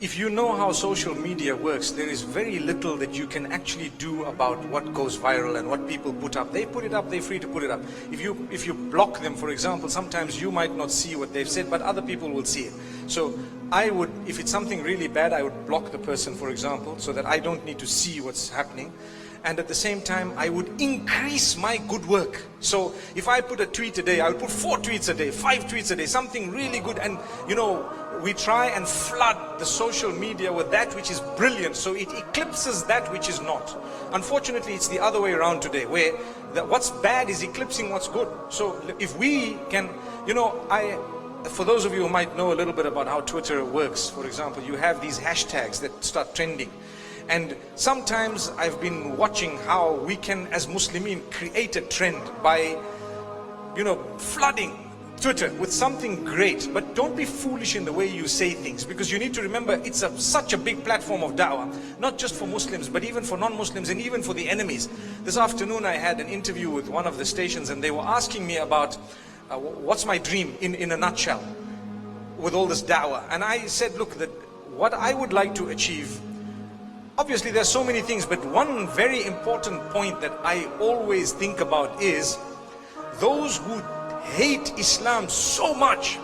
If you know how social media works, there is very little that you can actually do about what goes viral and what people put up. They put it up, they're free to put it up. If you block them, for example, sometimes you might not see what they've said, but other people will see it. So I would, if it's something really bad, I would block the person, for example, so that I don't need to see what's happening. And at the same time, I would increase my good work. So if I put a tweet a day, I would put 4 tweets a day, 5 tweets a day, something really good. And you know, we try and flood the social media with that which is brilliant, so it eclipses that which is not. Unfortunately, it's the other way around today, where what's bad is eclipsing what's good. So if we can, you know, for those of you who might know a little bit about how Twitter works, for example, you have these hashtags that start trending. And sometimes I've been watching how we can, as Muslimin, create a trend by, you know, flooding Twitter with something great. But don't be foolish in the way you say things, because you need to remember it's such a big platform of da'wah, not just for Muslims, but even for non-Muslims and even for the enemies. This afternoon I had an interview with one of the stations, and they were asking me about what's my dream in a nutshell with all this da'wah. And I said, look, that what I would like to achieve, obviously there's so many things, but one very important point that I always think about is those who hate Islam so much,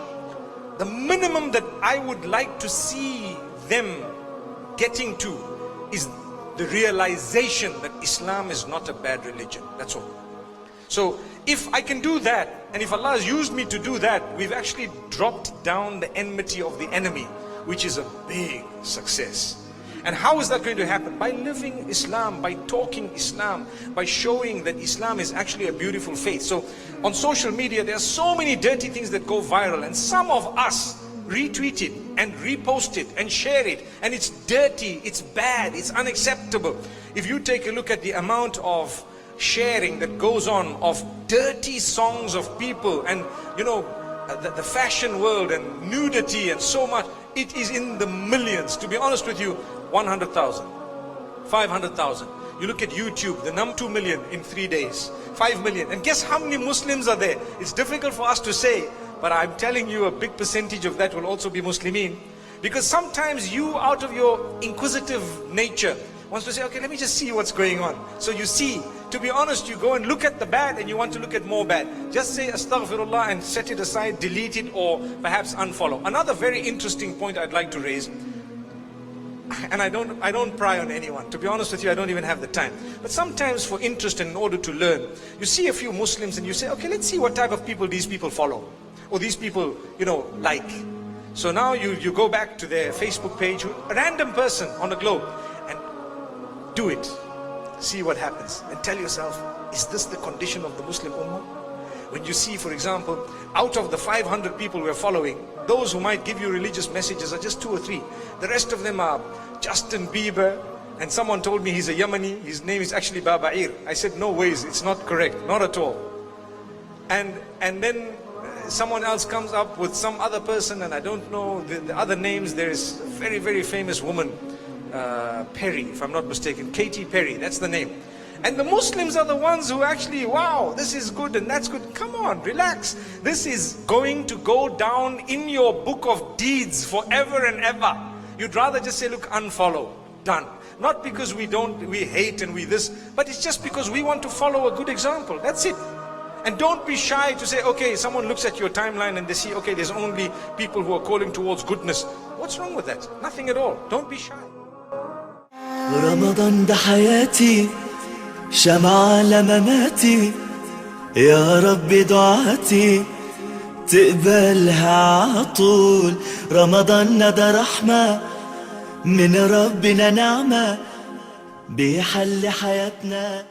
the minimum that I would like to see them getting to is the realization that Islam is not a bad religion. That's all. So if I can do that, and if Allah has used me to do that, we've actually dropped down the enmity of the enemy, which is a big success. And how is that going to happen? By living Islam, by talking Islam, by showing that Islam is actually a beautiful faith. So on social media, there are so many dirty things that go viral, and some of us retweet it and repost it and share it, and it's dirty, it's bad, it's unacceptable. If you take a look at the amount of sharing that goes on of dirty songs of people, and you know, the fashion world and nudity and so much, it is in the millions. To be honest with you, 100,000, 500,000. You look at YouTube, the number 2 million in 3 days, 5 million. And guess how many Muslims are there? It's difficult for us to say, but I'm telling you a big percentage of that will also be Muslimin. Because sometimes you, out of your inquisitive nature, wants to say, okay, let me just see what's going on. So you see, to be honest, you go and look at the bad and you want to look at more bad. Just say astaghfirullah and set it aside, delete it, or perhaps unfollow. Another very interesting point I'd like to raise, and I don't pry on anyone. To be honest with you, I don't even have the time. But sometimes for interest and in order to learn, you see a few Muslims and you say, okay, let's see what type of people these people follow, or these people, you know, like. So now you go back to their Facebook page, a random person on the globe, and do it. See what happens, and tell yourself, is this the condition of the Muslim Ummah? When you see, for example, out of the 500 people we're following, those who might give you religious messages are just 2 or 3. The rest of them are Justin Bieber, and someone told me he's a Yemeni, his name is actually Baba'ir. I said, no ways, it's not correct, not at all. And then someone else comes up with some other person, and I don't know the other names. There is a very, very famous woman, Perry, if I'm not mistaken, Katy Perry, that's the name. And the Muslims are the ones who actually, wow, this is good and that's good. Come on, relax. This is going to go down in your book of deeds forever and ever. You'd rather just say, look, unfollow, done. Not because we hate and we this, but it's just because we want to follow a good example. That's it. And don't be shy to say, okay, someone looks at your timeline and they see, okay, there's only people who are calling towards goodness. What's wrong with that? Nothing at all. Don't be shy. رمضان ده حياتي شمعة لمماتي يا رب دعاتي تقبلها عطول رمضان ده رحمة من ربنا نعمة بيحل حياتنا